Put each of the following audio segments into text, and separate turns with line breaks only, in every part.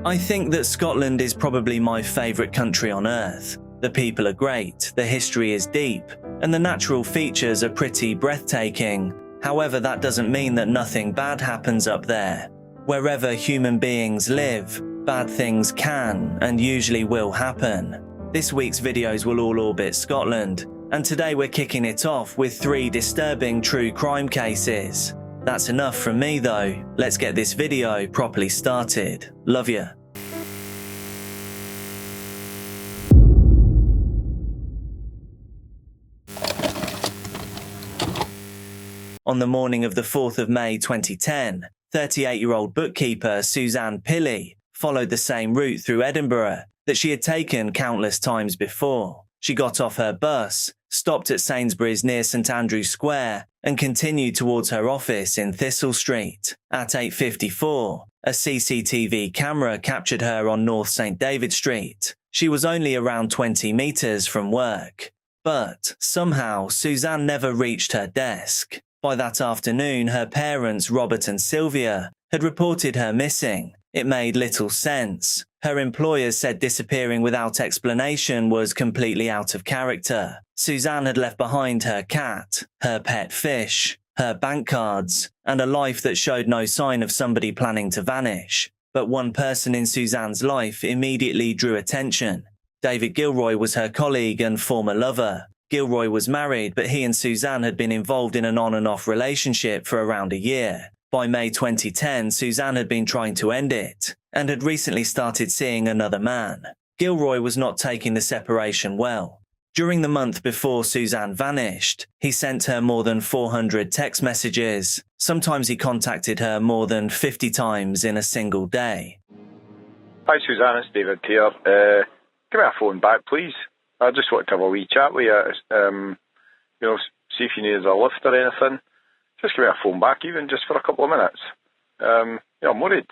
I think that Scotland is probably my favourite country on earth. The people are great, the history is deep, and the natural features are pretty breathtaking. However, that doesn't mean that nothing bad happens up there. Wherever human beings live, bad things can and usually will happen. This week's videos will all orbit Scotland, and today we're kicking it off with 3 disturbing true crime cases. That's enough from me though, let's get this video properly started. Love ya. On the morning of the 4th of May 2010, 38-year-old bookkeeper Suzanne Pilley followed the same route through Edinburgh that she had taken countless times before. She got off her bus, stopped at Sainsbury's near St Andrew's Square, and continued towards her office in Thistle Street. At 8:54, a CCTV camera captured her on North St David Street. She was only around 20 metres from work. But somehow, Suzanne never reached her desk. By that afternoon, her parents, Robert and Sylvia, had reported her missing. It made little sense. Her employers said disappearing without explanation was completely out of character. Suzanne had left behind her cat, her pet fish, her bank cards, and a life that showed no sign of somebody planning to vanish. But one person in Suzanne's life immediately drew attention. David Gilroy was her colleague and former lover. Gilroy was married, but he and Suzanne had been involved in an on and off relationship for around a year. By May 2010, Suzanne had been trying to end it, and had recently started seeing another man. Gilroy was not taking the separation well. During the month before Suzanne vanished, he sent her more than 400 text messages. Sometimes he contacted her more than 50 times in a single day.
Hi Suzanne, it's David here. Give me a phone back, please. I just want to have a wee chat with you. See if you needed a lift or anything. Just give me a phone back, even just for a couple of minutes. I'm worried.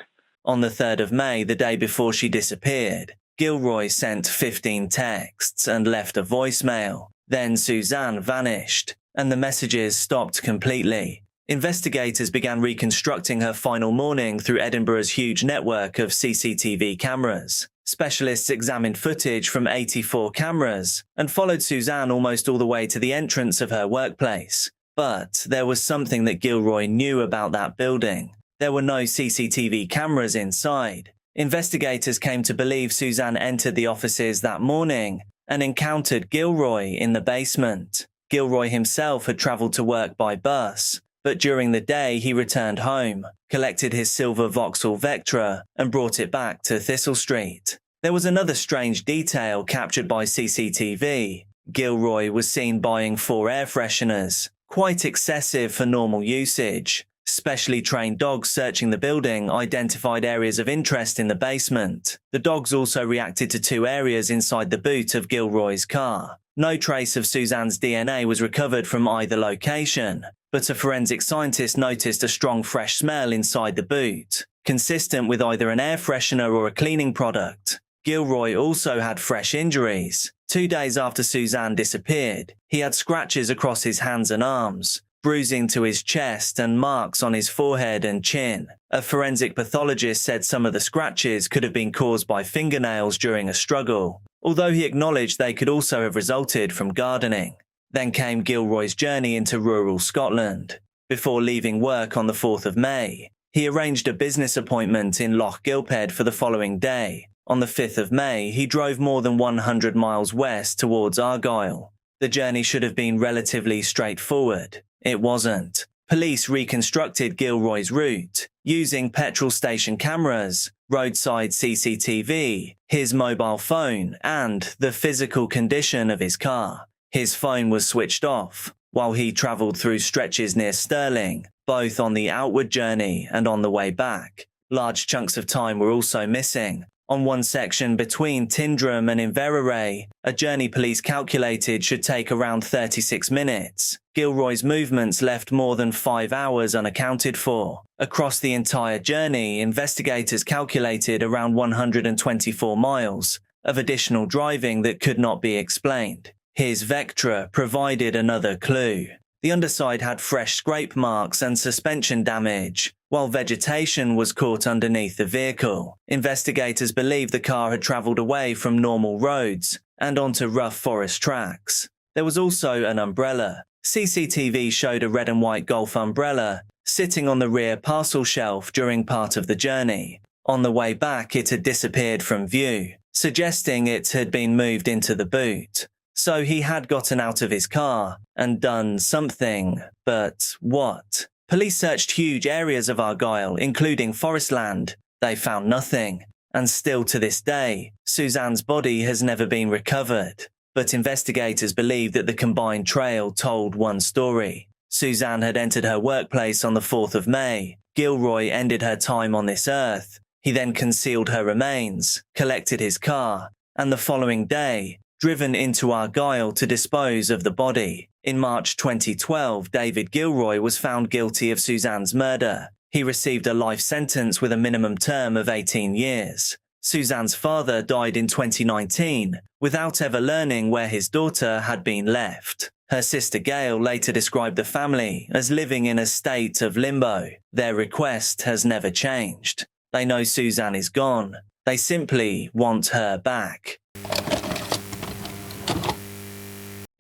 On the 3rd of May, the day before she disappeared, Gilroy sent 15 texts and left a voicemail. Then Suzanne vanished, and the messages stopped completely. Investigators began reconstructing her final morning through Edinburgh's huge network of CCTV cameras. Specialists examined footage from 84 cameras and followed Suzanne almost all the way to the entrance of her workplace. But there was something that Gilroy knew about that building. There were no CCTV cameras inside. Investigators came to believe Suzanne entered the offices that morning and encountered Gilroy in the basement. Gilroy himself had travelled to work by bus, but during the day he returned home, collected his silver Vauxhall Vectra and brought it back to Thistle Street. There was another strange detail captured by CCTV. Gilroy was seen buying 4 air fresheners, quite excessive for normal usage. Specially trained dogs searching the building identified areas of interest in the basement. The dogs also reacted to 2 areas inside the boot of Gilroy's car. No trace of Suzanne's DNA was recovered from either location, but a forensic scientist noticed a strong fresh smell inside the boot, consistent with either an air freshener or a cleaning product. Gilroy also had fresh injuries. 2 days after Suzanne disappeared, he had scratches across his hands and arms, bruising to his chest and marks on his forehead and chin. A forensic pathologist said some of the scratches could have been caused by fingernails during a struggle, although he acknowledged they could also have resulted from gardening. Then came Gilroy's journey into rural Scotland. Before leaving work on the 4th of May, he arranged a business appointment in Loch Gilphead for the following day. On the 5th of May, he drove more than 100 miles west towards Argyll. The journey should have been relatively straightforward. It wasn't. Police reconstructed Gilroy's route using petrol station cameras, roadside CCTV, his mobile phone, and the physical condition of his car. His phone was switched off while he travelled through stretches near Stirling, both on the outward journey and on the way back. Large chunks of time were also missing. On one section between Tyndrum and Inverary, a journey police calculated should take around 36 minutes. Gilroy's movements left more than 5 hours unaccounted for. Across the entire journey, investigators calculated around 124 miles of additional driving that could not be explained. His Vectra provided another clue. The underside had fresh scrape marks and suspension damage, while vegetation was caught underneath the vehicle. Investigators believe the car had travelled away from normal roads and onto rough forest tracks. There was also an umbrella. CCTV showed a red and white Golf umbrella sitting on the rear parcel shelf during part of the journey. On the way back, it had disappeared from view, suggesting it had been moved into the boot. So he had gotten out of his car and done something, but what? Police searched huge areas of Argyll, including forestland. They found nothing, and still to this day, Suzanne's body has never been recovered. But investigators believe that the combined trail told one story. Suzanne had entered her workplace on the 4th of May. Gilroy ended her time on this earth. He then concealed her remains, collected his car, and the following day, driven into Argyll to dispose of the body. In March 2012, David Gilroy was found guilty of Suzanne's murder. He received a life sentence with a minimum term of 18 years. Suzanne's father died in 2019 without ever learning where his daughter had been left. Her sister Gail later described the family as living in a state of limbo. Their request has never changed. They know Suzanne is gone. They simply want her back.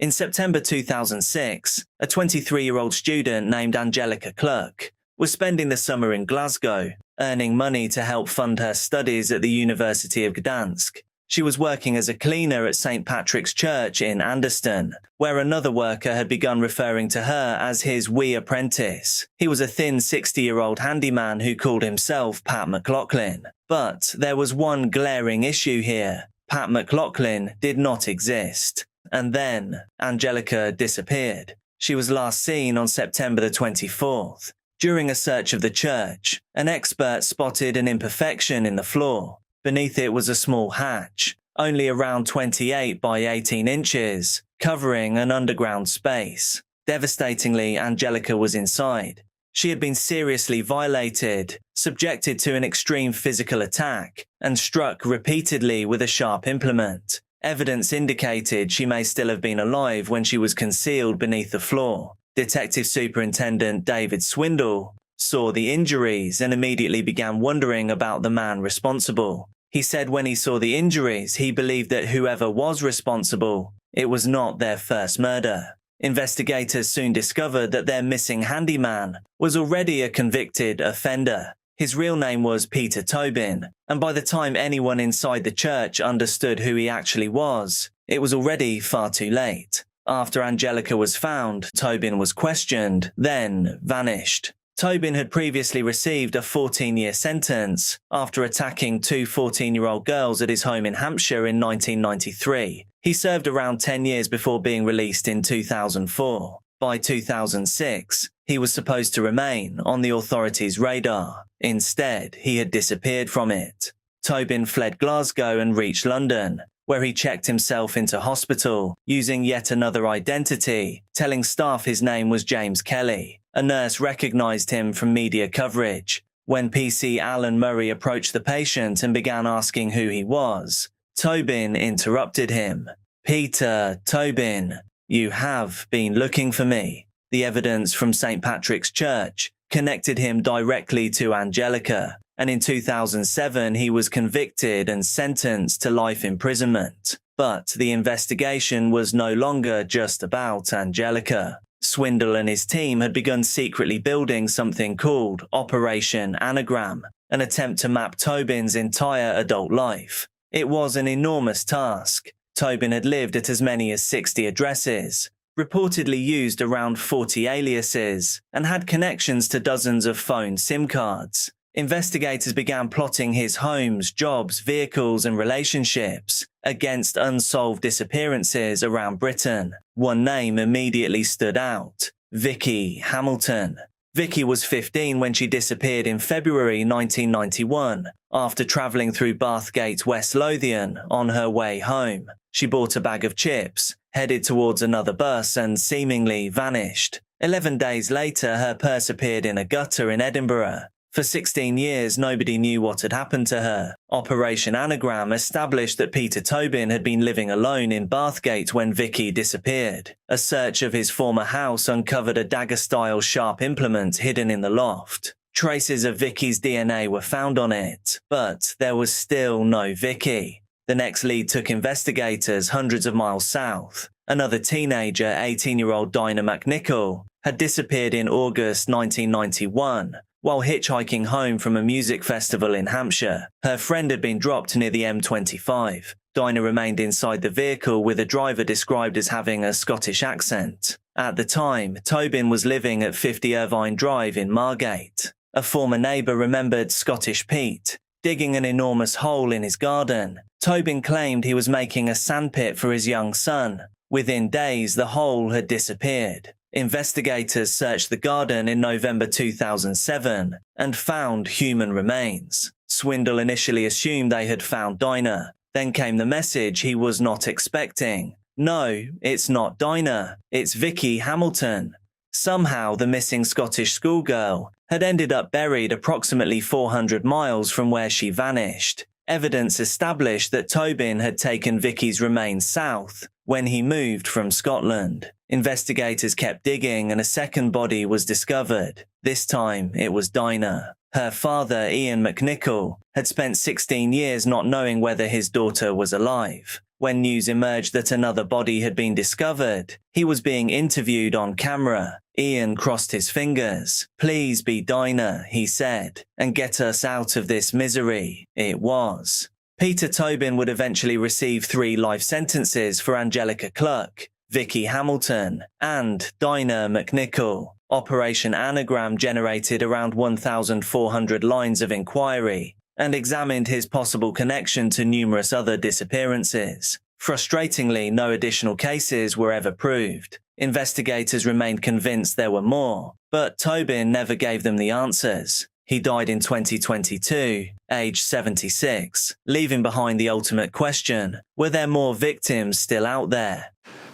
In September 2006, a 23-year-old student named Angelica Cluck was spending the summer in Glasgow, earning money to help fund her studies at the University of Gdansk. She was working as a cleaner at St. Patrick's Church in Anderston, where another worker had begun referring to her as his wee apprentice. He was a thin 60-year-old handyman who called himself Pat McLaughlin. But there was one glaring issue here. Pat McLaughlin did not exist. And then Angelica disappeared. She was last seen on September the 24th. During a search of the church, an expert spotted an imperfection in the floor. Beneath it was a small hatch, only around 28 by 18 inches, covering an underground space. Devastatingly, Angelica was inside. She had been seriously violated, subjected to an extreme physical attack, and struck repeatedly with a sharp implement. Evidence indicated she may still have been alive when she was concealed beneath the floor. Detective Superintendent David Swindle saw the injuries and immediately began wondering about the man responsible. He said when he saw the injuries, he believed that whoever was responsible, it was not their first murder. Investigators soon discovered that their missing handyman was already a convicted offender. His real name was Peter Tobin, and by the time anyone inside the church understood who he actually was, it was already far too late. After Angelica was found, Tobin was questioned, then vanished. Tobin had previously received a 14-year sentence after attacking two 14-year-old girls at his home in Hampshire in 1993. He served around 10 years before being released in 2004. By 2006, he was supposed to remain on the authorities' radar. Instead, he had disappeared from it. Tobin fled Glasgow and reached London, where he checked himself into hospital using yet another identity, telling staff his name was James Kelly. A nurse recognised him from media coverage. When PC Alan Murray approached the patient and began asking who he was, Tobin interrupted him. "Peter Tobin, you have been looking for me." The evidence from St. Patrick's Church connected him directly to Angelica, and in 2007 he was convicted and sentenced to life imprisonment. But the investigation was no longer just about Angelica. Swindle and his team had begun secretly building something called Operation Anagram, an attempt to map Tobin's entire adult life. It was an enormous task. Tobin had lived at as many as 60 addresses, reportedly used around 40 aliases, and had connections to dozens of phone SIM cards. Investigators began plotting his homes, jobs, vehicles, and relationships against unsolved disappearances around Britain. One name immediately stood out: Vicky Hamilton. Vicky was 15 when she disappeared in February 1991 after travelling through Bathgate, West Lothian on her way home. She bought a bag of chips, headed towards another bus, and seemingly vanished. 11 days later, her purse appeared in a gutter in Edinburgh. For 16 years, nobody knew what had happened to her. Operation Anagram established that Peter Tobin had been living alone in Bathgate when Vicky disappeared. A search of his former house uncovered a dagger-style sharp implement hidden in the loft. Traces of Vicky's DNA were found on it, but there was still no Vicky. The next lead took investigators hundreds of miles south. Another teenager, 18-year-old Dinah McNichol, had disappeared in August 1991 while hitchhiking home from a music festival in Hampshire. Her friend had been dropped near the M25. Dinah remained inside the vehicle with a driver described as having a Scottish accent. At the time, Tobin was living at 50 Irvine Drive in Margate. A former neighbour remembered Scottish Pete digging an enormous hole in his garden. Tobin claimed he was making a sandpit for his young son. Within days, the hole had disappeared. Investigators searched the garden in November 2007 and found human remains. Swindle initially assumed they had found Dinah. Then came the message he was not expecting. No, it's not Dinah. It's Vicky Hamilton. Somehow, the missing Scottish schoolgirl had ended up buried approximately 400 miles from where she vanished. Evidence established that Tobin had taken Vicky's remains south when he moved from Scotland. Investigators kept digging and a second body was discovered. This time, it was Dinah. Her father, Ian McNichol, had spent 16 years not knowing whether his daughter was alive. When news emerged that another body had been discovered, he was being interviewed on camera. Ian crossed his fingers. "Please be Dinah," he said, "and get us out of this misery." It was. Peter Tobin would eventually receive 3 life sentences for Angelica Cluck, Vicky Hamilton, and Dinah McNichol. Operation Anagram generated around 1,400 lines of inquiry and examined his possible connection to numerous other disappearances. Frustratingly, no additional cases were ever proved. Investigators remained convinced there were more, but Tobin never gave them the answers. He died in 2022, aged 76, leaving behind the ultimate question: were there more victims still out there?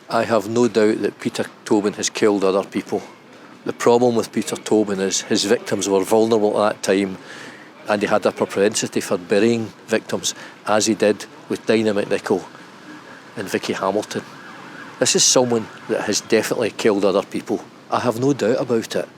I have no doubt that Peter Tobin has killed other people. The problem with Peter Tobin is his victims were vulnerable at that time, and he had a propensity for burying victims, as he did with Dinah McNichol and Vicky Hamilton. This is someone that has definitely killed other people. I have no doubt about it.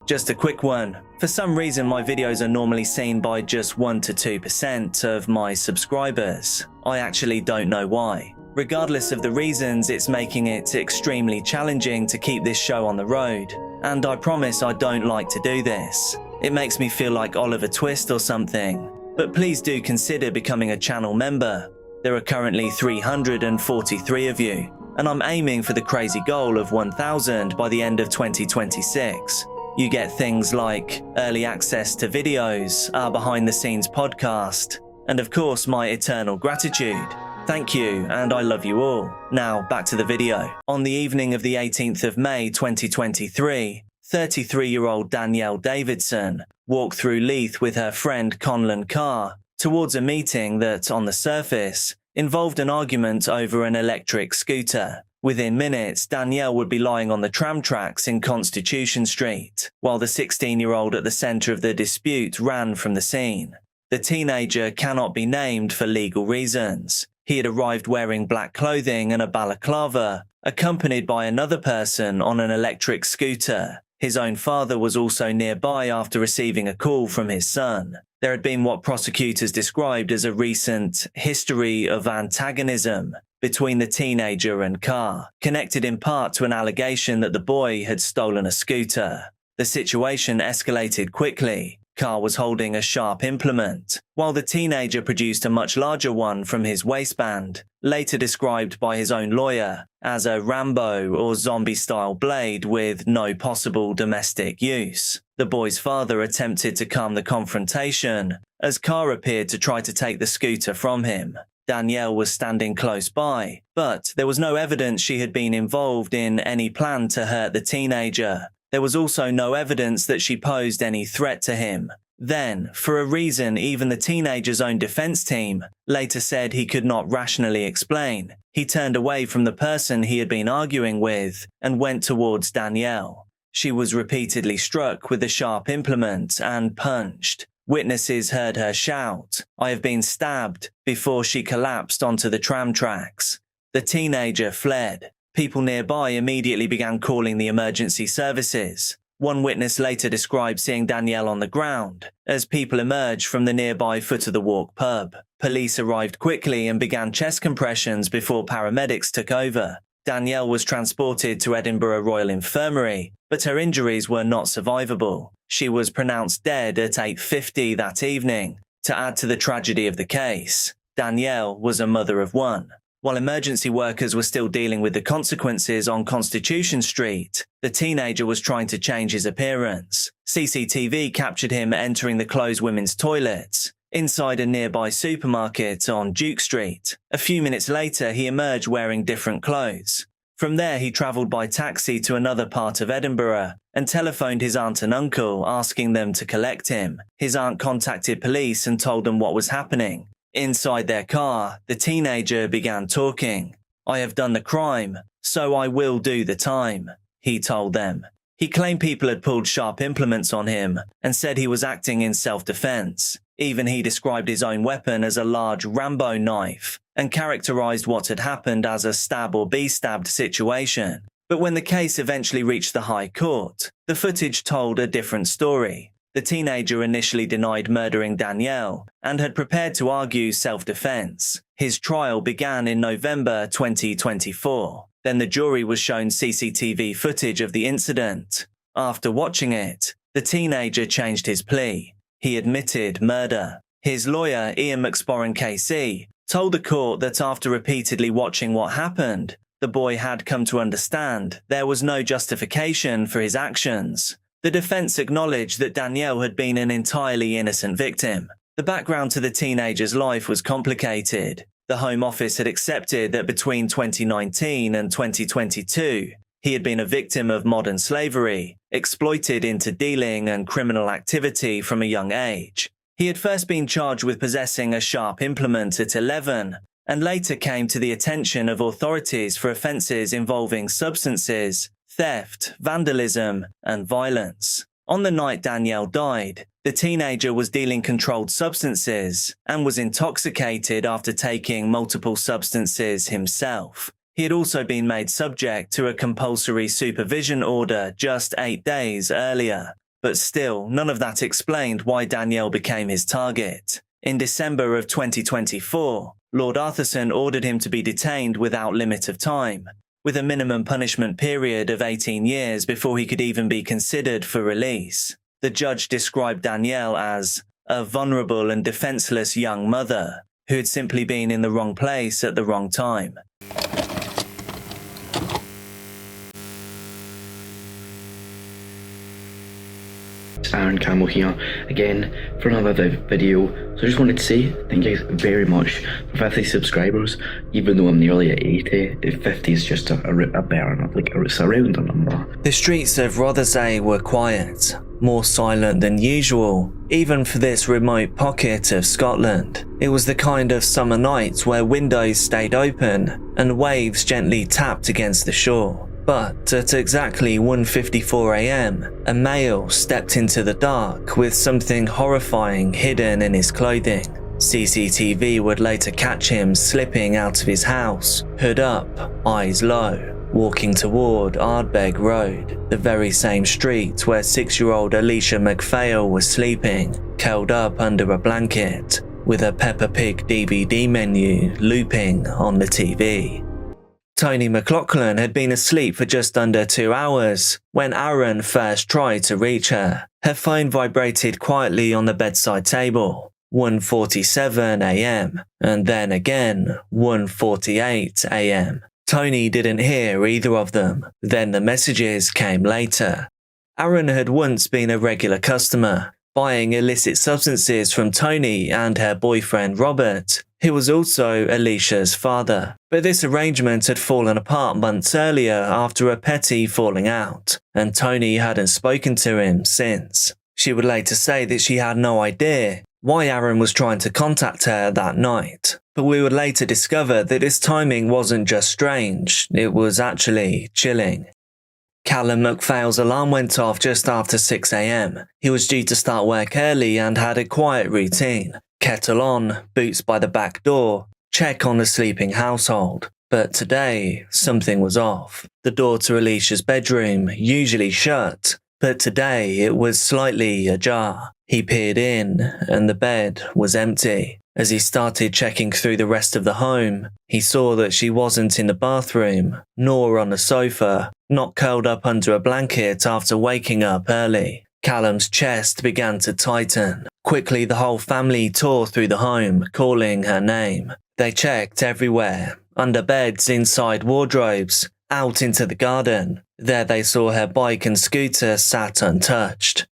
Just a quick one. For some reason, my videos are normally seen by just 1 to 2% of my subscribers. I actually don't know why. Regardless of the reasons, it's making it extremely challenging to keep this show on the road. And I promise I don't like to do this. It makes me feel like Oliver Twist or something. But please do consider becoming a channel member. There are currently 343 of you, and I'm aiming for the crazy goal of 1,000 by the end of 2026. You get things like early access to videos, our behind-the-scenes podcast, and of course my eternal gratitude. Thank you, and I love you all. Now, back to the video. On the evening of the 18th of May 2023, 33-year-old Danielle Davidson walked through Leith with her friend Conlon Carr towards a meeting that, on the surface, involved an argument over an electric scooter. Within minutes, Danielle would be lying on the tram tracks in Constitution Street, while the 16-year-old at the centre of the dispute ran from the scene. The teenager cannot be named for legal reasons. He had arrived wearing black clothing and a balaclava, accompanied by another person on an electric scooter. His own father was also nearby after receiving a call from his son. There had been what prosecutors described as a recent history of antagonism between the teenager and Carr, connected in part to an allegation that the boy had stolen a scooter. The situation escalated quickly. Carr was holding a sharp implement, while the teenager produced a much larger one from his waistband, later described by his own lawyer as a Rambo or zombie-style blade with no possible domestic use. The boy's father attempted to calm the confrontation, as Carr appeared to try to take the scooter from him. Danielle was standing close by, but there was no evidence she had been involved in any plan to hurt the teenager. There was also no evidence that she posed any threat to him. Then, for a reason even the teenager's own defense team later said he could not rationally explain, he turned away from the person he had been arguing with and went towards Danielle. She was repeatedly struck with the sharp implement and punched. Witnesses heard her shout, "I have been stabbed," before she collapsed onto the tram tracks. The teenager fled. People nearby immediately began calling the emergency services. One witness later described seeing Danielle on the ground as people emerged from the nearby Foot of the Walk pub. Police arrived quickly and began chest compressions before paramedics took over. Danielle was transported to Edinburgh Royal Infirmary, but her injuries were not survivable. She was pronounced dead at 8:50 that evening. To add to the tragedy of the case, Danielle was a mother of one. While emergency workers were still dealing with the consequences on Constitution Street, the teenager was trying to change his appearance. CCTV captured him entering the closed women's toilets inside a nearby supermarket on Duke Street. A few minutes later, he emerged wearing different clothes. From there, he travelled by taxi to another part of Edinburgh and telephoned his aunt and uncle, asking them to collect him. His aunt contacted police and told them what was happening. Inside their car, the teenager began talking. "I have done the crime, so I will do the time," he told them. He claimed people had pulled sharp implements on him and said he was acting in self-defense. Even he described his own weapon as a large Rambo knife and characterized what had happened as a stab or be stabbed situation. But when the case eventually reached the High Court, the footage told a different story. The teenager initially denied murdering Danielle and had prepared to argue self-defense. His trial began in November 2024. Then the jury was shown CCTV footage of the incident. After watching it, the teenager changed his plea. He admitted murder. His lawyer, Ian McSporran KC, told the court that after repeatedly watching what happened, the boy had come to understand there was no justification for his actions. The defense acknowledged that Danielle had been an entirely innocent victim. The background to the teenager's life was complicated. The Home Office had accepted that between 2019 and 2022, he had been a victim of modern slavery, exploited into dealing and criminal activity from a young age. He had first been charged with possessing a sharp implement at 11, and later came to the attention of authorities for offences involving substances, theft, vandalism, and violence. On the night Danielle died, the teenager was dealing controlled substances and was intoxicated after taking multiple substances himself. He had also been made subject to a compulsory supervision order just 8 days earlier. But still, none of that explained why Danielle became his target. In December of 2024, Lord Arthurson ordered him to be detained without limit of time, with a minimum punishment period of 18 years before he could even be considered for release. The judge described Danielle as a vulnerable and defenseless young mother who had simply been in the wrong place at the wrong time.
Aaron Campbell here again for another video. So I just wanted to say thank you guys very much for 50 subscribers. Even though I'm nearly at 80, the 50 is just a better number, it's a rounder number.
The streets of Rothersay were quiet, more silent than usual, even for this remote pocket of Scotland. It was the kind of summer night where windows stayed open and waves gently tapped against the shore. But at exactly 1:54 a.m, a male stepped into the dark with something horrifying hidden in his clothing. CCTV would later catch him slipping out of his house, hood up, eyes low, walking toward Ardbeg Road, the very same street where 6-year-old Alesha MacPhail was sleeping, curled up under a blanket, with a Peppa Pig DVD menu looping on the TV. Tony McLaughlin had been asleep for just under 2 hours when Aaron first tried to reach her. Her phone vibrated quietly on the bedside table, 1:47 a.m, and then again 1:48 a.m. Tony didn't hear either of them. Then the messages came later. Aaron had once been a regular customer, buying illicit substances from Tony and her boyfriend Robert, who was also Alesha's father. But this arrangement had fallen apart months earlier after a petty falling out, and Tony hadn't spoken to him since. She would later say that she had no idea why Aaron was trying to contact her that night. But we would later discover that his timing wasn't just strange, it was actually chilling. Callum MacPhail's alarm went off just after 6 a.m. He was due to start work early and had a quiet routine. Kettle on, boots by the back door, check on the sleeping household. But today, something was off. The door to Alesha's bedroom, usually shut, but today it was slightly ajar. He peered in, and the bed was empty. As he started checking through the rest of the home, he saw that she wasn't in the bathroom, nor on the sofa, not curled up under a blanket after waking up early. Callum's chest began to tighten. Quickly, the whole family tore through the home, calling her name. They checked everywhere, under beds, inside wardrobes, out into the garden. There they saw her bike and scooter sat untouched.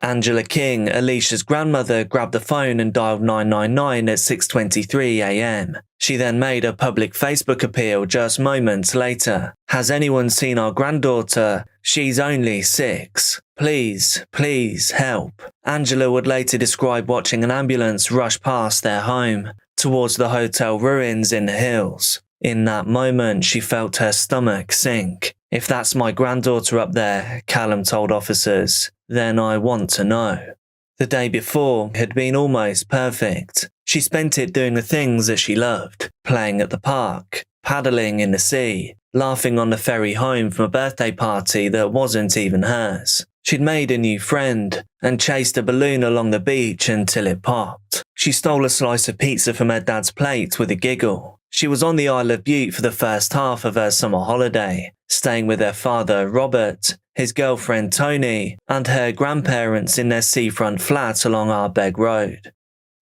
Angela King, Alesha's grandmother, grabbed the phone and dialed 999 at 6:23 a.m. She then made a public Facebook appeal just moments later. Has anyone seen our granddaughter? She's only 6. Please, please help. Angela would later describe watching an ambulance rush past their home, towards the hotel ruins in the hills. In that moment, she felt her stomach sink. If that's my granddaughter up there, Callum told officers, then I want to know. The day before had been almost perfect. She spent it doing the things that she loved, playing at the park, paddling in the sea, laughing on the ferry home from a birthday party that wasn't even hers. She'd made a new friend and chased a balloon along the beach until it popped. She stole a slice of pizza from her dad's plate with a giggle. She was on the Isle of Bute for the first half of her summer holiday, staying with her father, Robert, his girlfriend, Tony, and her grandparents in their seafront flat along Ardbeg Road.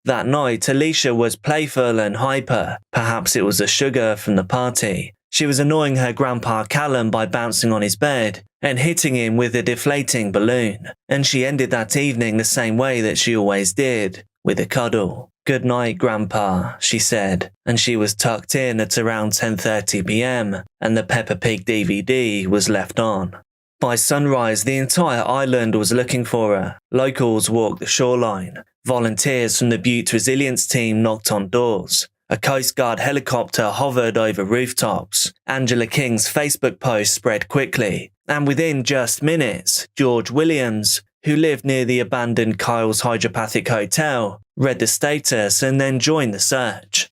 That night, Alesha was playful and hyper. Perhaps it was the sugar from the party. She was annoying her grandpa Callum by bouncing on his bed and hitting him with a deflating balloon. And she ended that evening the same way that she always did, with a cuddle. "Good night, Grandpa," she said, and she was tucked in at around 10:30 p.m, and the Peppa Pig DVD was left on. By sunrise, the entire island was looking for her. Locals walked the shoreline. Volunteers from the Butte Resilience Team knocked on doors. A Coast Guard helicopter hovered over rooftops. Angela King's Facebook post spread quickly, and within just minutes, George Williams, who lived near the abandoned Kyle's Hydropathic Hotel, read the status and then joined the search.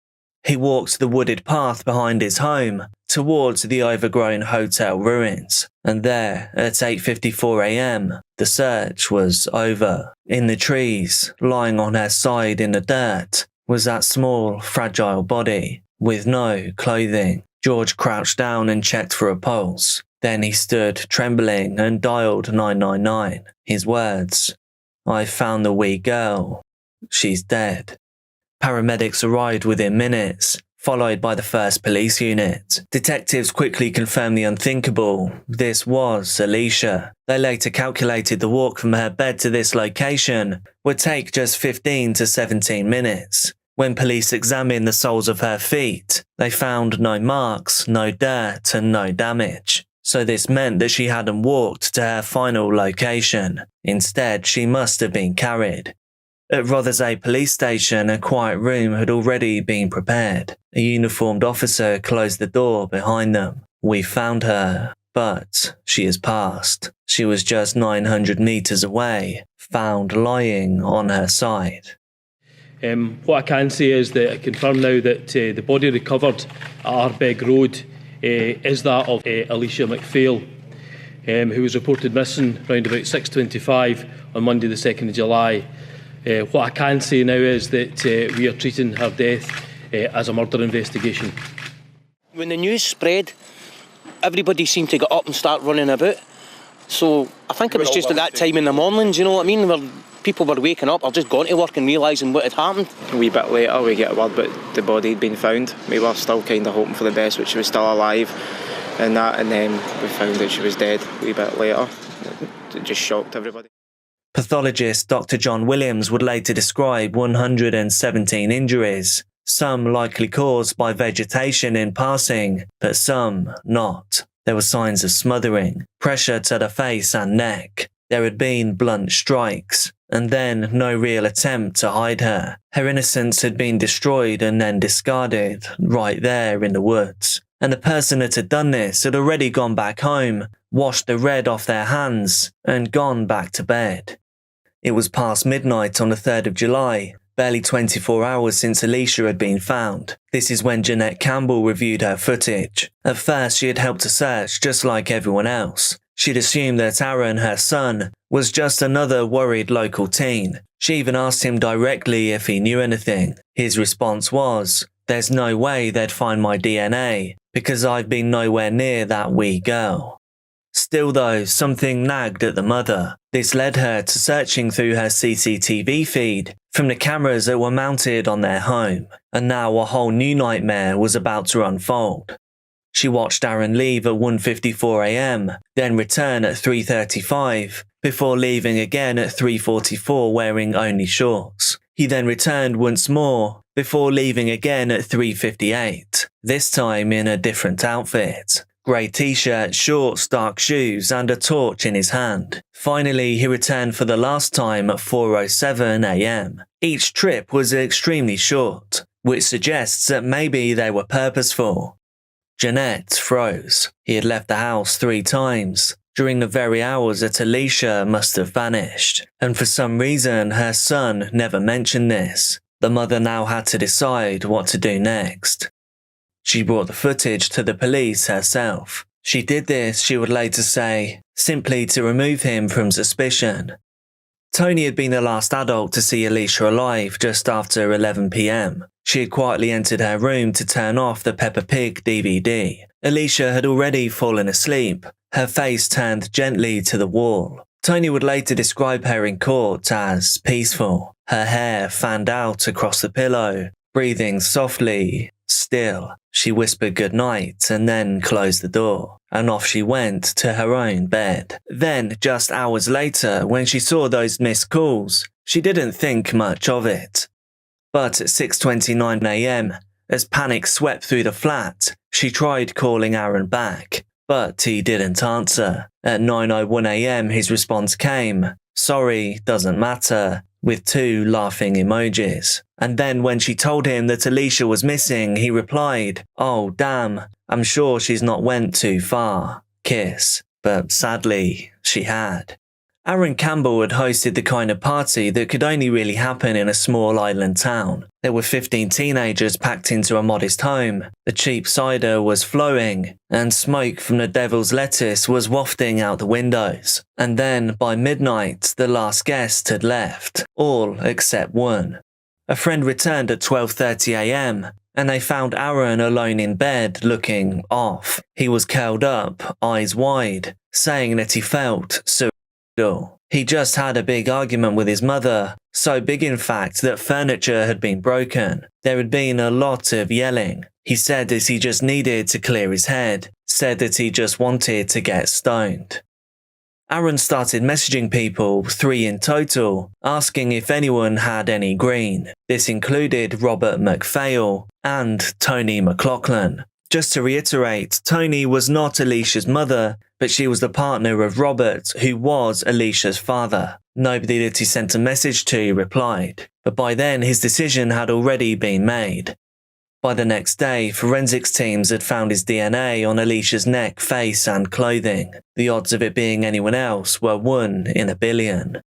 He walked the wooded path behind his home towards the overgrown hotel ruins, and there, at 8:54 a.m, the search was over. In the trees, lying on her side in the dirt, was that small, fragile body, with no clothing. George crouched down and checked for a pulse. Then he stood, trembling, and dialed 999. His words, "I found the wee girl. She's dead." Paramedics arrived within minutes, followed by the first police unit. Detectives quickly confirmed the unthinkable. This was Alesha. They later calculated the walk from her bed to this location would take just 15 to 17 minutes. When police examined the soles of her feet, they found no marks, no dirt, and no damage. So this meant that she hadn't walked to her final location. Instead, she must have been carried. At Rothersay police station, a quiet room had already been prepared. A uniformed officer closed the door behind them. "We found her, but she has passed. She was just 900 metres away, found lying on her side."
What I can say is that I confirm now that the body recovered at Ardbeg Road is that of Alesha MacPhail, who was reported missing around about 6:25 on Monday the 2nd of July. What I can say now is that we are treating her death as a murder investigation.
When the news spread, everybody seemed to get up and start running about. So I think it was just at that time in the mornings, you know what I mean, where people were waking up or just going to work and realising what had happened.
A wee bit later we get word that the body had been found. We were still kind of hoping for the best, which she was still alive and that, and then we found that she was dead a wee bit later. It just shocked everybody.
Pathologist Dr. John Williams would later describe 117 injuries, some likely caused by vegetation in passing, but some not. There were signs of smothering, pressure to the face and neck. There had been blunt strikes, and then no real attempt to hide her. Her innocence had been destroyed and then discarded, right there in the woods. And the person that had done this had already gone back home, washed the red off their hands, and gone back to bed. It was past midnight on the 3rd of July, barely 24 hours since Alesha had been found. This is when Jeanette Campbell reviewed her footage. At first, she had helped to search just like everyone else. She'd assumed that Aaron, her son, was just another worried local teen. She even asked him directly if he knew anything. His response was, "There's no way they'd find my DNA, because I've been nowhere near that wee girl." Still though, something nagged at the mother. This led her to searching through her CCTV feed from the cameras that were mounted on their home, and now a whole new nightmare was about to unfold. She watched Aaron leave at 1:54 a.m, then return at 3:35, before leaving again at 3:44 wearing only shorts. He then returned once more, before leaving again at 3:58, this time in a different outfit. Grey t-shirt, shorts, dark shoes, and a torch in his hand. Finally, he returned for the last time at 4:07 a.m. Each trip was extremely short, which suggests that maybe they were purposeful. Jeanette froze. He had left the house 3 times, during the very hours that Alesha must have vanished, and for some reason her son never mentioned this. The mother now had to decide what to do next. She brought the footage to the police herself. She did this, she would later say, simply to remove him from suspicion. Tony had been the last adult to see Alesha alive just after 11 p.m. She had quietly entered her room to turn off the Peppa Pig DVD. Alesha had already fallen asleep, her face turned gently to the wall. Tony would later describe her in court as peaceful, her hair fanned out across the pillow, breathing softly, still. She whispered goodnight and then closed the door, and off she went to her own bed. Then, just hours later, when she saw those missed calls, she didn't think much of it. But at 6:29 a.m, as panic swept through the flat, she tried calling Aaron back, but he didn't answer. At 9:01 a.m, his response came, "Sorry, doesn't matter," with 2 laughing emojis. And then when she told him that Alesha was missing, he replied, "Oh damn, I'm sure she's not went too far. Kiss." But sadly, she had. Aaron Campbell had hosted the kind of party that could only really happen in a small island town. There were 15 teenagers packed into a modest home, the cheap cider was flowing, and smoke from the devil's lettuce was wafting out the windows. And then, by midnight, the last guest had left, all except one. A friend returned at 12:30 a.m, and they found Aaron alone in bed looking off. He was curled up, eyes wide, saying that he felt suicidal. He just had a big argument with his mother, so big in fact that furniture had been broken. There had been a lot of yelling. He said that he just needed to clear his head, said that he just wanted to get stoned. Aaron started messaging people, 3 in total, asking if anyone had any green. This included Robert MacPhail and Tony McLaughlin. Just to reiterate, Tony was not Alesha's mother, but she was the partner of Robert, who was Alesha's father. Nobody that he sent a message to replied, but by then his decision had already been made. By the next day, forensics teams had found his DNA on Alesha's neck, face and clothing. The odds of it being anyone else were 1 in a billion.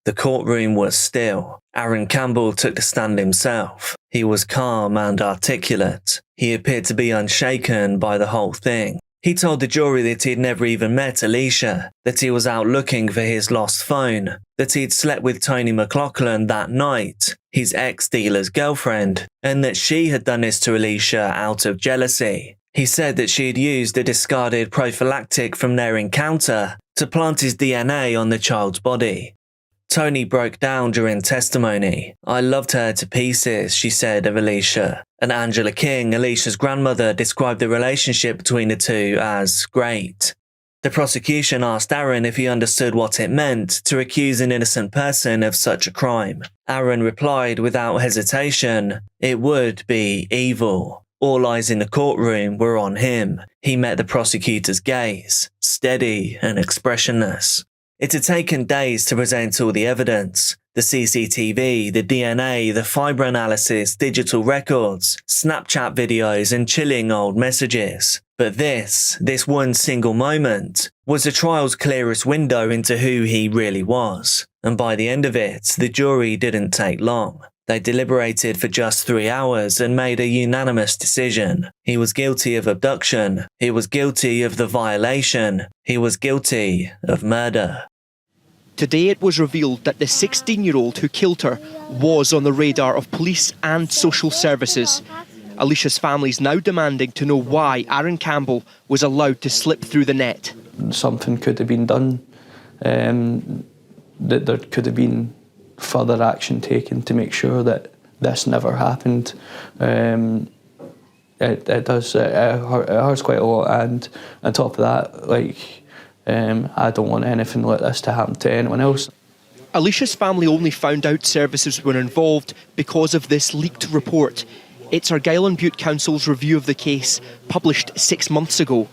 The courtroom was still. Aaron Campbell took the stand himself. He was calm and articulate. He appeared to be unshaken by the whole thing. He told the jury that he had never even met Alesha, that he was out looking for his lost phone, that he had slept with Tony McLaughlin that night, his ex-dealer's girlfriend, and that she had done this to Alesha out of jealousy. He said that she had used a discarded prophylactic from their encounter to plant his DNA on the child's body. Tony broke down during testimony. "I loved her to pieces," she said of Alesha. And Angela King, Alesha's grandmother, described the relationship between the two as great. The prosecution asked Aaron if he understood what it meant to accuse an innocent person of such a crime. Aaron replied without hesitation, "It would be evil." All eyes in the courtroom were on him. He met the prosecutor's gaze, steady and expressionless. It had taken days to present all the evidence. The CCTV, the DNA, the fibre analysis, digital records, Snapchat videos and chilling old messages. But this one single moment, was the trial's clearest window into who he really was. And by the end of it, the jury didn't take long. They deliberated for just 3 hours and made a unanimous decision. He was guilty of abduction. He was guilty of the violation. He was guilty of murder.
Today it was revealed that the 16-year-old who killed her was on the radar of police and social services. Alesha's family is now demanding to know why Aaron Campbell was allowed to slip through the net.
Something could have been done, that there could have been further action taken to make sure that this never happened. It hurts quite a lot, and on top of that, I don't want anything like this to happen to anyone else.
Alesha's family only found out services were involved because of this leaked report. It's Argyll and Bute Council's review of the case, published 6 months ago.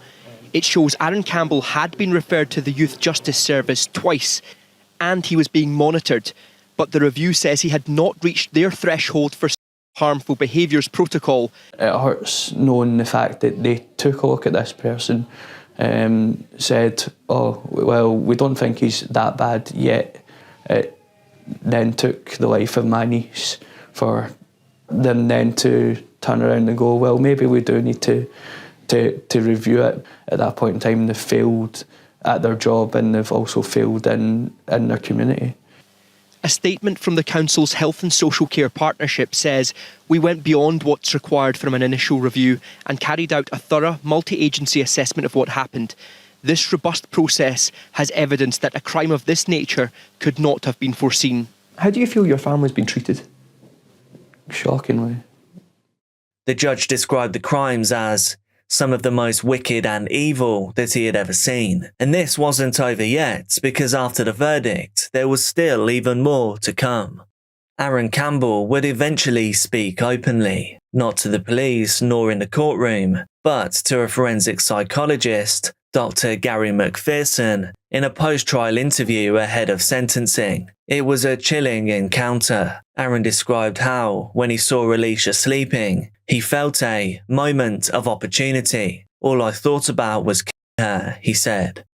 It shows Aaron Campbell had been referred to the Youth Justice Service twice, and he was being monitored. But the review says he had not reached their threshold for harmful behaviours protocol.
It hurts knowing the fact that they took a look at this person, said, oh, well, we don't think he's that bad yet. It then took the life of my niece for them then to turn around and go, well, maybe we do need to review it. At that point in time, they've failed at their job and they've also failed in their community.
A statement from the Council's Health and Social Care Partnership says, we went beyond what's required from an initial review and carried out a thorough multi-agency assessment of what happened. This robust process has evidence that a crime of this nature could not have been foreseen.
How do you feel your family's been treated? Shockingly.
The judge described the crimes as some of the most wicked and evil that he had ever seen. And this wasn't over yet, because after the verdict, there was still even more to come. Aaron Campbell would eventually speak openly, not to the police nor in the courtroom, but to a forensic psychologist, Dr. Gary McPherson, in a post-trial interview ahead of sentencing. It was a chilling encounter. Aaron described how, when he saw Alesha sleeping, he felt a moment of opportunity. All I thought about was killing her, he said.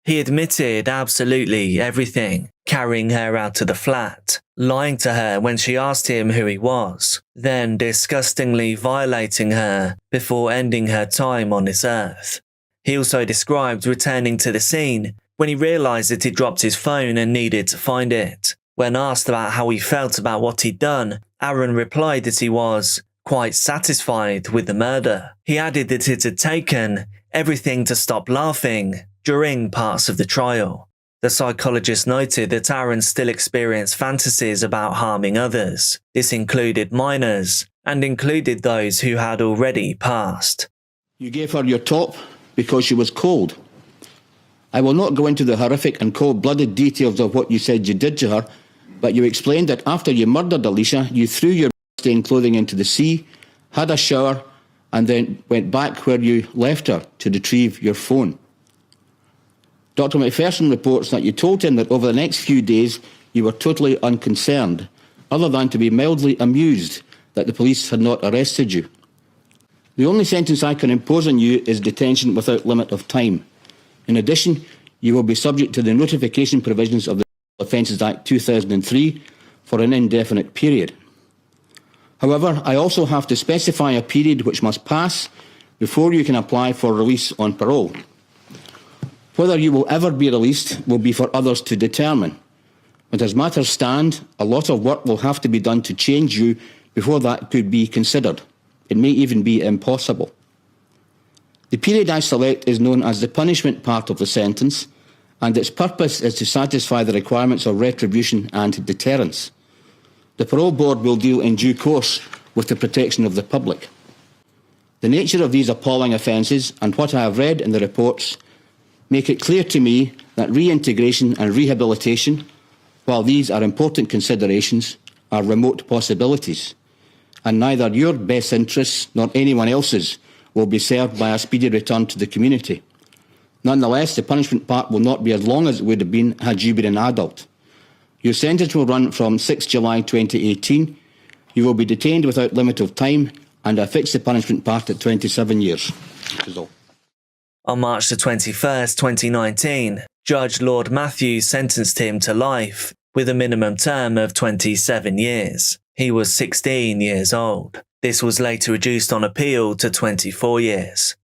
He admitted absolutely everything, carrying her out to the flat, lying to her when she asked him who he was, then disgustingly violating her before ending her time on this earth. He also described returning to the scene when he realised that he'd dropped his phone and needed to find it. When asked about how he felt about what he'd done, Aaron replied that he was quite satisfied with the murder. He added that it had taken everything to stop laughing during parts of the trial. The psychologist noted that Aaron still experienced fantasies about harming others. This included minors and included those who had already passed.
You gave her your top because she was cold. I will not go into the horrific and cold-blooded details of what you said you did to her, but you explained that after you murdered Alesha, you threw your stained clothing into the sea, had a shower, and then went back where you left her to retrieve your phone. Dr. McPherson reports that you told him that over the next few days you were totally unconcerned, other than to be mildly amused that the police had not arrested you. The only sentence I can impose on you is detention without limit of time. In addition, you will be subject to the notification provisions of the Offences Act 2003 for an indefinite period. However, I also have to specify a period which must pass before you can apply for release on parole. Whether you will ever be released will be for others to determine. But as matters stand, a lot of work will have to be done to change you before that could be considered. It may even be impossible. The period I select is known as the punishment part of the sentence, and its purpose is to satisfy the requirements of retribution and deterrence. The parole board will deal in due course with the protection of the public. The nature of these appalling offences and what I have read in the reports make it clear to me that reintegration and rehabilitation, while these are important considerations, are remote possibilities, and neither your best interests nor anyone else's will be served by a speedy return to the community. Nonetheless, the punishment part will not be as long as it would have been had you been an adult. Your sentence will run from 6 July 2018. You will be detained without limit of time, and I fix the punishment part at 27 years. That is all.
On March the 21st, 2019, Judge Lord Matthews sentenced him to life with a minimum term of 27 years. He was 16 years old. This was later reduced on appeal to 24 years.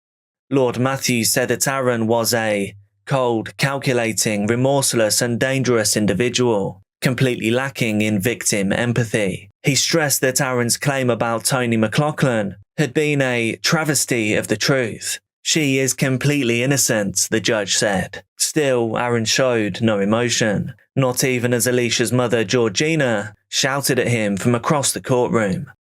Lord Matthews said that Aaron was a cold, calculating, remorseless and dangerous individual, completely lacking in victim empathy. He stressed that Aaron's claim about Tony McLaughlin had been a travesty of the truth. She is completely innocent, the judge said. Still, Aaron showed no emotion, not even as Alesha's mother, Georgina, shouted at him from across the courtroom.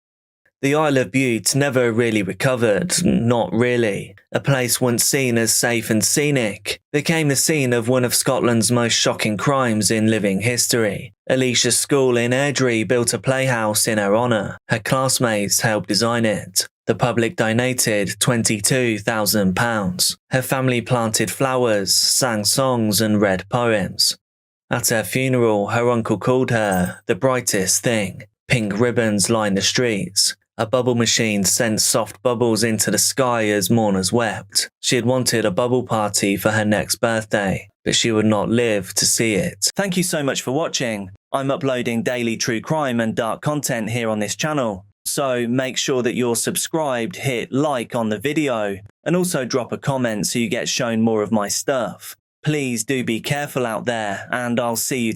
The Isle of Bute never really recovered, not really. A place once seen as safe and scenic became the scene of one of Scotland's most shocking crimes in living history. Alesha's school in Airdrie built a playhouse in her honour. Her classmates helped design it. The public donated £22,000. Her family planted flowers, sang songs and read poems. At her funeral, her uncle called her the brightest thing. Pink ribbons lined the streets. A bubble machine sent soft bubbles into the sky as mourners wept. She had wanted a bubble party for her next birthday, but she would not live to see it. Thank you so much for watching. I'm uploading daily true crime and dark content here on this channel, so make sure that you're subscribed, hit like on the video, and also drop a comment so you get shown more of my stuff. Please do be careful out there, and I'll see you